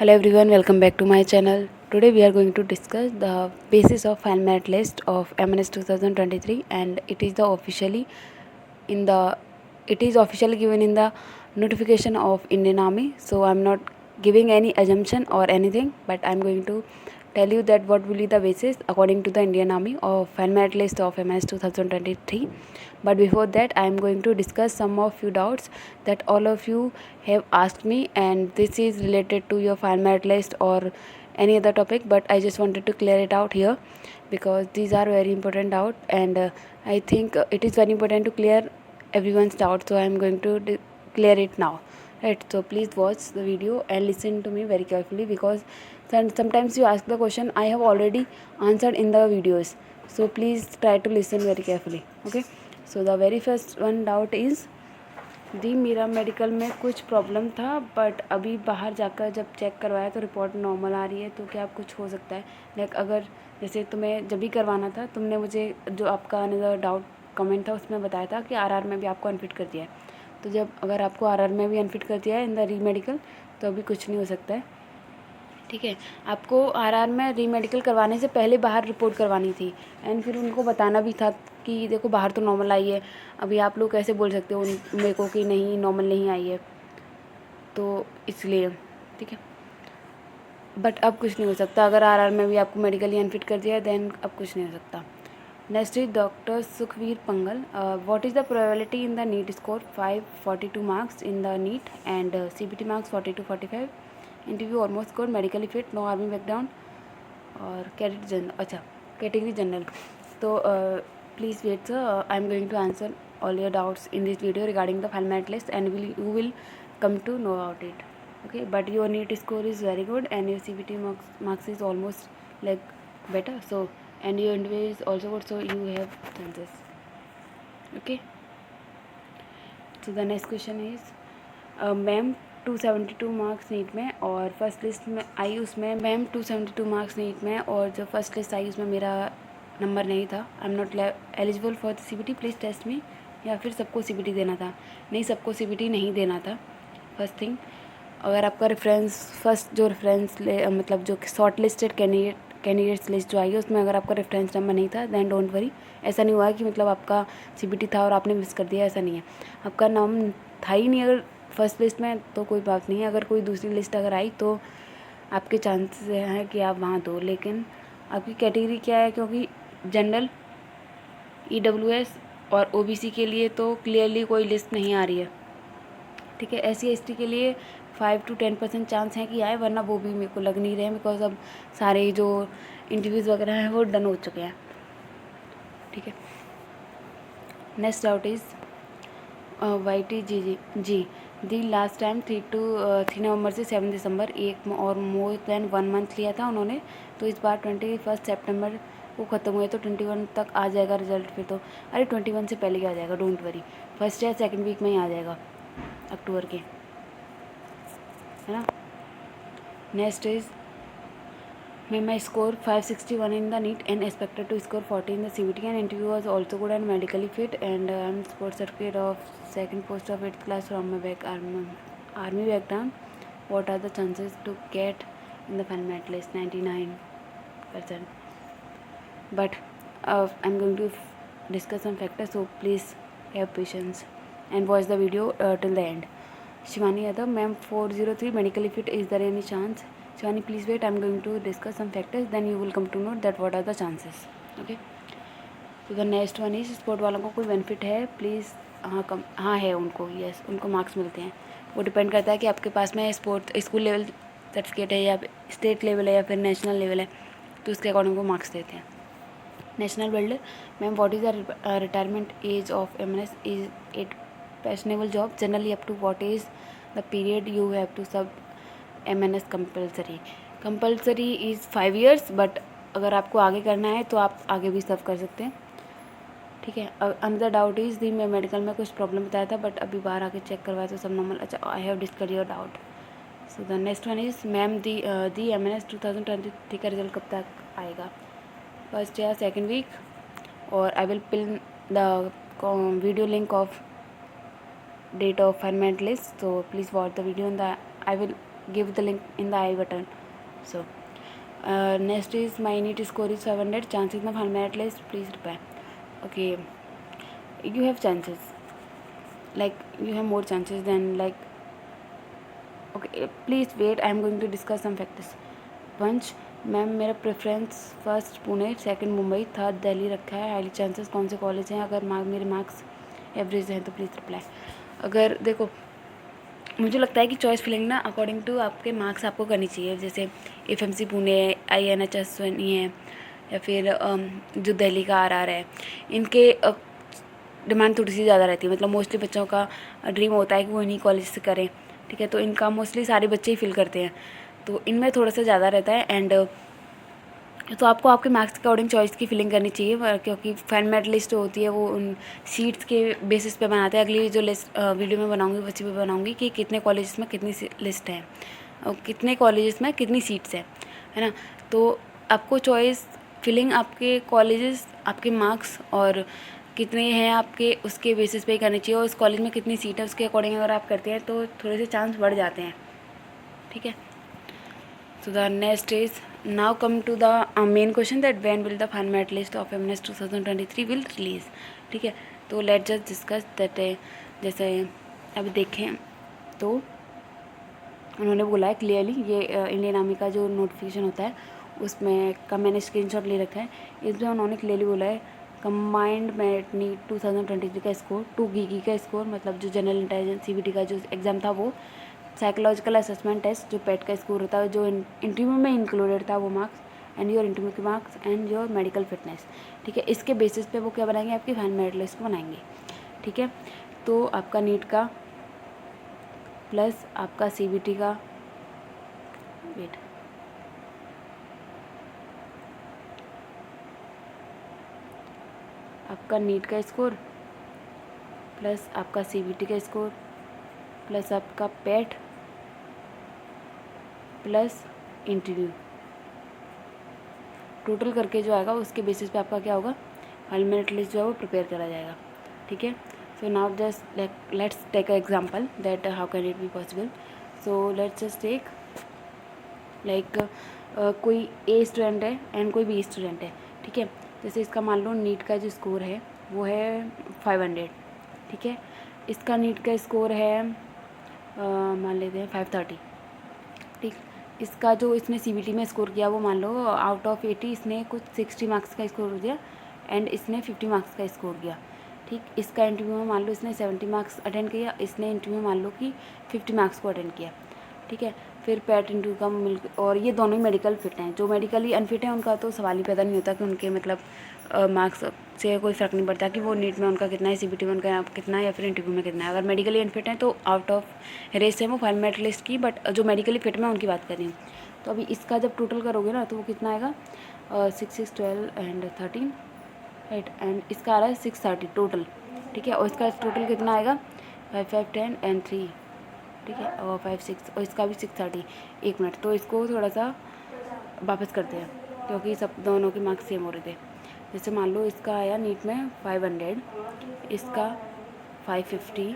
Hello everyone, welcome back to my channel. Today we are going to discuss the basis of final merit list of MNS 2023, and it is officially given in the notification of Indian Army. So I'm not giving any assumption or anything, but I'm going to tell you that what will be the basis according to the Indian Army of final merit list of MNS 2023. But before that, I'm going to discuss some of few doubts that all of you have asked me, and this is related to your final merit list or any other topic, but I just wanted to clear it out here because these are very important doubt, and I think it is very important to clear everyone's doubt. So I'm going to clear it now, right? So please watch the video and listen to me very carefully, because sometimes you ask the question I have already answered in the videos, so please try to listen very carefully. Okay, so the very first one doubt is दी मेरा medical में कुछ problem था, but अभी बाहर जाकर जब check करवाया तो रिपोर्ट नॉर्मल आ रही है, तो क्या कुछ हो सकता है? लाइक अगर जैसे तुम्हें जब भी करवाना था, तुमने मुझे जो आपका अनदर डाउट कमेंट था उसमें बताया था कि आरआर में भी आपको अनफिट कर दिया है, तो जब अगर आपको आरआर में भी अनफिट कर दिया है इन द री मेडिकल, तो अभी कुछ नहीं हो सकता है। ठीक है, आपको आरआर में री मेडिकल करवाने से पहले बाहर रिपोर्ट करवानी थी, एंड फिर उनको बताना भी था कि देखो बाहर तो नॉर्मल आई है, अभी आप लोग कैसे बोल सकते हो मेरे को कि नहीं नॉर्मल नहीं आई है, तो इसलिए ठीक है। बट अब कुछ नहीं हो सकता, अगर आरआर में भी आपको मेडिकली अनफिट कर दिया है देन अब कुछ नहीं हो सकता। Next is doctor Sukhveer Pangal, what is the probability in the NEET score 542 marks in the NEET and CBT marks 42-45, interview almost score, medically fit, no army background और कैडेट जनरल, अच्छा कैटेगरी जनरल। तो please wait sir, I am going to answer all your doubts in this video regarding the final merit list, and you will come to know about it. Okay, but your NEET score is very good and your CBT marks is almost like better, so and your interview is also good, so you have chances. Okay, so the next question is ma'am 272 marks NEET में और first list में आई, उसमें ma'am 272 marks NEET में और जो first list आई उसमें मेरा number नहीं था, I am not eligible for the CBT, please test me, या फिर सबको CBT देना था? नहीं, सबको CBT नहीं देना था। फर्स्ट थिंग, अगर आपका रेफरेंस फर्स्ट जो रेफरेंस मतलब जो शॉर्ट लिस्टेड कैंडिडेट्स लिस्ट जो आई है उसमें अगर आपका रेफरेंस नंबर नहीं था देन डोंट वरी, ऐसा नहीं हुआ कि मतलब आपका CBT था और आपने मिस कर दिया, ऐसा नहीं है। आपका नाम था ही नहीं अगर फर्स्ट लिस्ट में तो कोई बात नहीं है, अगर कोई दूसरी लिस्ट अगर आई तो आपके चांसेस हैं कि आप वहाँ दो, लेकिन आपकी कैटेगरी क्या है, क्योंकि जनरल, EWS और OBC के लिए तो क्लियरली कोई लिस्ट नहीं आ रही है। ठीक है, SC/ST के लिए 5-10% चांस है कि आए, वरना वो भी मेरे को लग नहीं रहे हैं, बिकॉज अब सारे जो इंटरव्यूज़ वगैरह हैं वो डन हो चुके हैं। ठीक है, नेक्स्ट डाउट इज़ YT जी दी लास्ट टाइम 3 नवंबर से 7 दिसंबर, एक और मोर देन 1 मंथ लिया था उन्होंने, तो इस बार 21 सितंबर को ख़त्म हुए, तो 21 तक आ जाएगा रिजल्ट फिर तो। अरे 21 से पहले क्या आ जाएगा, डोंट वरी, फर्स्ट या सेकंड वीक में ही आ जाएगा अक्टूबर के, है ना। Next is may my score 561 in the NEET and expected to score 40 in the CBT, and interview was also good and medically fit, and I'm sports certificate of second post of 8th class from my army background. What are the chances to get in the final merit list? 99%. But I'm going to discuss some factors, so please have patience and watch the video till the end. Shivani Yadav, ma'am 403 medically fit, is there any chance? Shivani, please wait, I'm going to discuss some factors, then you will come to know that what are the chances. Okay, तो the next one is sport वालों को कोई benefit है? Please हाँ है उनको, yes उनको marks मिलते हैं। वो डिपेंड करता है कि आपके पास में स्पोर्ट स्कूल लेवल सर्टिफिकेट है या स्टेट लेवल है या फिर नेशनल लेवल है, तो उसके अकॉर्डिंग वो मार्क्स देते हैं। National builder, ma'am what is the retirement age of MNS? Is it fashionable job? Generally up to what is the period you have to serve MNS compulsory is 5 years, but अगर आपको आगे करना है तो आप आगे भी सर्व कर सकते हैं। ठीक है, अनदर डाउट इज़ दी मैं मेडिकल में कुछ प्रॉब्लम बताया था, बट अभी बाहर आके चेक करवाया तो सब नॉर्मल। अच्छा, I have discuss your doubt. So the next one is ma'am the MNS 2023 का रिजल्ट कब तक आएगा? फर्स्ट या सेकेंड वीक, और I will pin the video link of date of final merit list, so please watch the video, and I will give the link in the I button. So next is my NEET score is 500. Chances of find merit list, please reply. Okay, you have chances, like you have more chances than like. Okay, please wait, I am going to discuss some factors. पंच ma'am, मेरा preference first Pune, second Mumbai, third Delhi रखा है. Highly chances कौन से college हैं? अगर मेरे marks average हैं तो प्लीज़ रिप्लाई. अगर देखो, मुझे लगता है कि चॉइस फिलिंग ना अकॉर्डिंग टू आपके मार्क्स आपको करनी चाहिए. जैसे FMC पुणे है, INHS सोनी है, या फिर जो दिल्ली का RR है, इनके डिमांड थोड़ी सी ज़्यादा रहती है. मतलब मोस्टली बच्चों का ड्रीम होता है कि वो इन्हीं कॉलेज से करें. ठीक है, तो इनका मोस्टली सारे बच्चे ही फिल करते हैं, तो इनमें थोड़ा सा ज़्यादा रहता है. एंड तो आपको आपके मार्क्स के अकॉर्डिंग चॉइस की फिलिंग करनी चाहिए, क्योंकि फाइनल मेरिट लिस्ट होती है वो उन सीट्स के बेसिस पे बनाते हैं. अगली जो लिस्ट वीडियो में बनाऊंगी उसी पे बनाऊंगी कि कितने कॉलेजेस में कितनी लिस्ट है और कितने कॉलेजेस में कितनी सीट्स है ना. तो आपको चॉइस फिलिंग आपके कॉलेजेस, आपके मार्क्स और कितने हैं आपके, उसके बेसिस पे ही करनी चाहिए. और उस कॉलेज में कितनी सीट है उसके अकॉर्डिंग अगर आप करते हैं तो थोड़े से चांस बढ़ जाते हैं. ठीक है. So the next is now come to the main question that when will the final merit list of MNS 2023 will release. ठीक है, तो let's just discuss that. जैसे अभी देखें तो उन्होंने बोला है क्लियरली, ये इंडियन आर्मी का जो नोटिफिकेशन होता है उसमें का मैंने स्क्रीनशॉट ले रखा है. इसमें उन्होंने क्लियरली बोला है कंबाइंड मेरिट नीट 2023 का स्कोर, 2 GE का स्कोर, मतलब जो जनरल इंटेलिजेंस CBT का जो एग्ज़ाम था वो, साइकोलॉजिकल असेसमेंट टेस्ट जो पेट का स्कोर होता है जो इंटरव्यू में इंक्लूडेड था वो मार्क्स, एंड योर इंटरव्यू के marks and your medical fitness. ठीक है, इसके बेसिस पे वो क्या बनाएंगे, आपकी फाइनल मेरिट लिस्ट बनाएंगे. ठीक है, तो आपका नीट का प्लस आपका CBT का, वेट, आपका नीट का स्कोर प्लस आपका CBT का स्कोर प्लस आपका पेट प्लस इंटरव्यू, टोटल करके जो आएगा उसके बेसिस पे आपका क्या होगा, फाइनल मेरिट लिस्ट जो है वो प्रिपेयर करा जाएगा. ठीक है. So now just let's take a example that how can it be possible. So let's just take like कोई A स्टूडेंट है एंड कोई B स्टूडेंट है. ठीक है, जैसे इसका मान लो नीट का जो स्कोर है वो है 500. ठीक है, इसका नीट का स्कोर है मान लेते हैं 530. ठीक, इसका जो इसने CBT में स्कोर किया वो मान लो आउट ऑफ 80 इसने कुछ 60 मार्क्स का स्कोर दिया एंड इसने 50 मार्क्स का स्कोर किया. ठीक, इसका इंटरव्यू में मान लो इसने 70 मार्क्स अटेंड किया, इसने इंटरव्यू में मान लो कि 50 मार्क्स को अटेंड किया. ठीक है, फिर पेट इंटरव्यू का मिल, और ये दोनों ही मेडिकल फिट हैं. जो मेडिकली अनफिट हैं उनका तो सवाल ही पैदा नहीं होता कि उनके मतलब मार्क्स से कोई फ़र्क नहीं पड़ता कि वो नीट में उनका कितना है, CBT में उनका कितना है, या फिर इंटरव्यू में कितना है. अगर मेडिकली अनफिट हैं तो आउट ऑफ रेस है वो फाइनल मेरिट लिस्ट की. बट जो मेडिकली फिट में उनकी बात कर रही हूँ. तो अभी इसका जब टोटल करोगे ना तो वो कितना आएगा, 6 6 12 एंड 13, राइट, एंड इसका आ रहा है 630 टोटल. ठीक है, और इसका टोटल कितना आएगा, 5 5 10 एंड 3. ठीक है, और 5 6, और इसका भी 630. 1 मिनट, तो इसको थोड़ा सा वापस करते हैं क्योंकि सब दोनों के मार्क्स सेम हो रहे थे. जैसे मान लो इसका आया नीट में 500, इसका 550,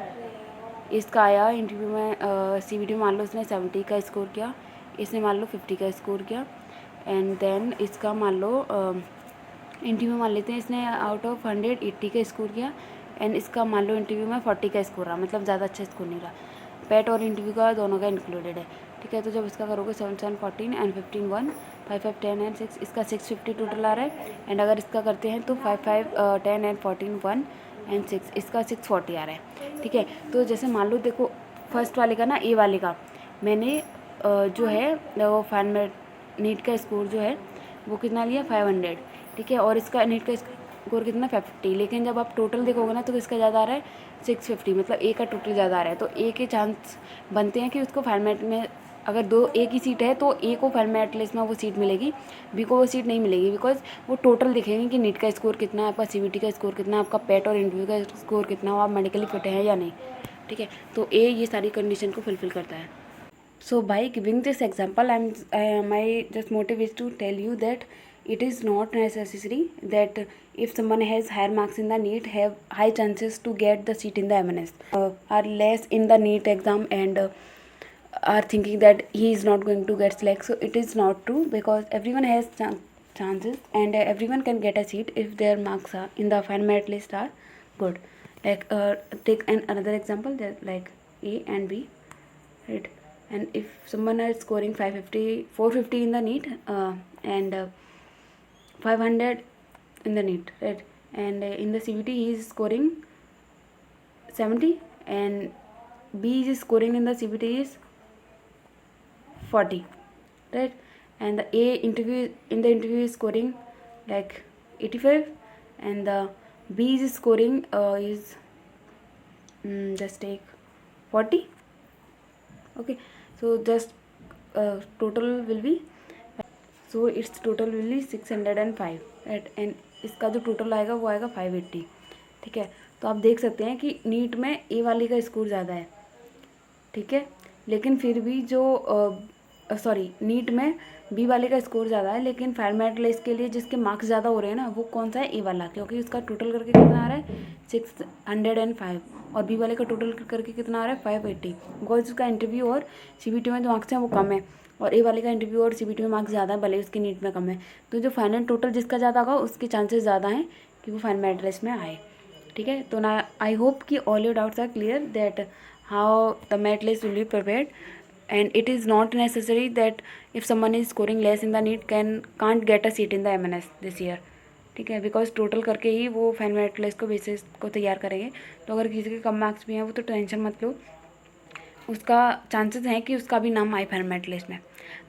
इसका आया इंटरव्यू में CBT में मान लो इसने 70 का स्कोर किया, इसने मान लो 50 का स्कोर किया, एंड देन इसका मान लो इंटरव्यू मान लेते हैं इसने आउट ऑफ 100 80 का स्कोर किया, एंड इसका मान लो इंटरव्यू में 40 का स्कोर रहा, मतलब ज़्यादा अच्छा स्कोर नहीं रहा. पेट और इंटरव्यू का दोनों का इंक्लूडेड है. ठीक है, तो जब इसका करोगे 7 7 14 एंड 15 1, 5 5 10 एंड 6, इसका 650 टोटल आ रहा है. एंड अगर इसका करते हैं तो 5 5 10 एंड 14 1 एंड 6, इसका 640 आ रहा है. ठीक है, तो जैसे मान लो देखो फर्स्ट वाले का ना, A वाले का मैंने जो है वो फाइनल नीट का स्कोर जो है वो कितना लिया, 500. ठीक है, और इसका नीट का स्कोर कितना, 550. लेकिन जब आप टोटल देखोगे ना तो इसका ज़्यादा आ रहा है 650, मतलब A का टोटल ज़्यादा आ रहा है. तो A के चांस बनते हैं कि उसको फाइनल मेरिट में, अगर दो A की सीट है तो A को फाइनल मेरिट लिस्ट में वो सीट मिलेगी, B को वो सीट नहीं मिलेगी, बिकॉज वो टोटल देखेंगे कि नीट का स्कोर कितना है, आपका CBT का स्कोर कितना है, आपका पेट और इंटरव्यू का स्कोर कितना हो, आप मेडिकली फिट है या नहीं. ठीक है, तो A ये सारी कंडीशन को फुलफिल करता है. So by giving this example, my just motive is to tell you that it is not necessary that if someone has higher marks in the NEET have high chances to get the seat in the MNS, are less in the NEET exam, and are thinking that he is not going to get select. So it is not true, because everyone has chances, and everyone can get a seat if their marks are in the final merit list are good. Like take another example, that like A and B, right? And if someone is scoring 550 450 in the NEET, and 500 in the NEET, right? And in the CBT he is scoring 70, and B is scoring in the CBT is 40, right? And the A interview in the interview is scoring like 85, and the B is scoring is just take 40. Okay, so just total will be, so its total will be 605, right? And इसका जो total आएगा वो आएगा 580, ठीक है? तो आप देख सकते हैं कि नीट में ए वाली का स्कोर ज़्यादा है, ठीक है? लेकिन फिर भी जो सॉरी नीट में बी वाले का स्कोर ज़्यादा है, लेकिन फाइनल मेरिट लिस्ट के लिए जिसके मार्क्स ज़्यादा हो रहे हैं ना, वो कौन सा है? ए वाला, क्योंकि उसका टोटल करके कितना आ रहा है? 605, और बी वाले का टोटल करके कितना आ रहा है? 580, बिकॉज उसका इंटरव्यू और CBT में जो मार्क्स हैं वो कम है, और ए वाले का इंटरव्यू और CBT में मार्क्स ज़्यादा है, भले उसकी नीट में कम है। तो जो फाइनल टोटल जिसका ज़्यादा होगा उसके चांसेस ज़्यादा हैं कि वो फाइनल मेरिट लिस्ट में आए, ठीक है? तो ना आई होप कि all your doubts are clear that how the merit list will be prepared, and it is not necessary that if someone is scoring less in the NEET can't get a seat in the MNS this year, ठीक है? Because total करके ही वो final merit list को basis को तैयार करेंगे। तो अगर किसी के कम मार्क्स भी हैं वो तो टेंशन मत लो, उसका चांसेस हैं कि उसका भी नाम आए फाइनल मेरिट लिस्ट में।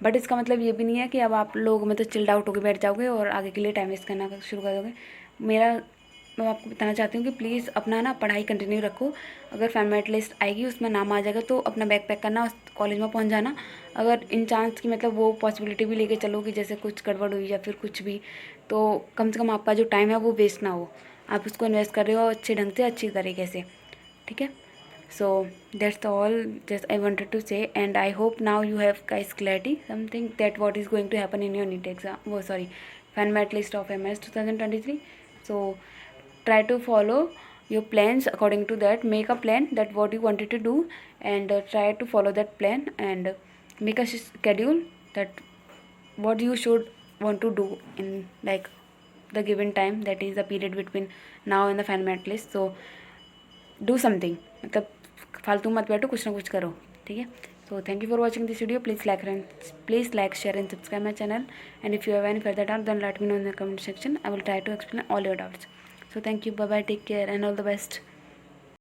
बट इसका मतलब ये भी नहीं है कि अब आप लोग मतलब चिल्ड आउट होकर बैठ जाओगे और आगे के लिए टाइम वेस्ट करना शुरू कर दोगे। मैं आपको बताना चाहती हूँ कि प्लीज़ अपना ना पढ़ाई कंटिन्यू रखो। अगर फाइनल मेरिट लिस्ट आएगी उसमें नाम आ जाएगा तो अपना बैग पैक करना, उस कॉलेज में पहुँच जाना। अगर इन चांस की मतलब वो पॉसिबिलिटी भी लेके चलो कि जैसे कुछ गड़बड़ हुई या फिर कुछ भी, तो कम से कम आपका जो टाइम है वो वेस्ट ना हो, आप उसको इन्वेस्ट कर रहे हो अच्छे ढंग से, अच्छी तरीके से, ठीक है? So that's all just I wanted to say, and I hope now you have guys clarity something that what is going to happen in your NEET exam, fan merit list of MS 2023. So try to follow your plans according to that, make a plan that what you wanted to do, and try to follow that plan, and make a schedule that what you should want to do in like the given time, that is the period between now and the fan merit list. So do something, मतलब फालतू मत बैठो, कुछ ना कुछ करो, ठीक है? So thank you for watching this video. Please like share and subscribe my channel, and if you have any further doubt then let me know in the comment section. I will try to explain all your doubts. So thank you, bye bye, take care and all the best.